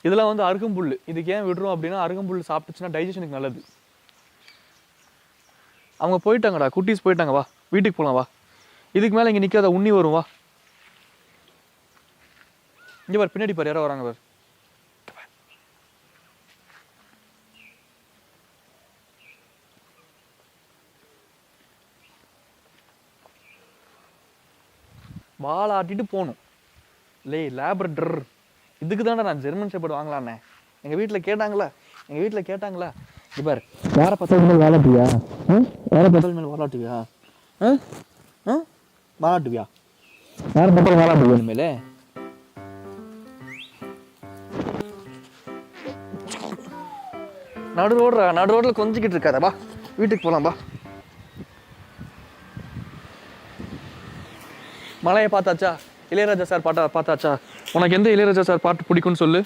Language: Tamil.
இதெல்லாம் வந்து அருகம்புல். இதுக்கு ஏன் விடுறோம் அப்படின்னா அருகம்புல் சாப்பிட்டுச்சுன்னா டைஜஷனுக்கு நல்லது. அவங்க போயிட்டாங்கடா, குட்டீஸ் போயிட்டாங்க, வா வீட்டுக்கு போகலாம் வா. இதுக்கு மேலே இங்கே நிற்காத, உண்ணி வரும் வா. இங்கே பார், பின்னாடி பார் யாரோ வராங்க பார். வாழை ஆட்டிட்டு போகணும். லே லேப்ரடர், இதுக்கு தானே நான் ஜெர்மன் ஷெப்பர்ட் வாங்கலான்னே. எங்கள் வீட்டில் கேட்டாங்களா, இது பார், வேற 10 மேல் வாழாட்டுவியா? வேற 10 மேல் வாழாட்டுவியா? வாழாட்டுவியா? வேற 10 வாழாட்டுவியா இனிமேல்? நடு ரோட்டில் கொஞ்சிக்கிட்டு இருக்காத, வா வீட்டுக்கு போகலாம் வா. மலையை பார்த்தாச்சா? இளையராஜா சார் பாட்டை பார்த்தாச்சா? உனக்கு எந்த இளையராஜா சார் பாட்டு பிடிக்கும்னு சொல்லு.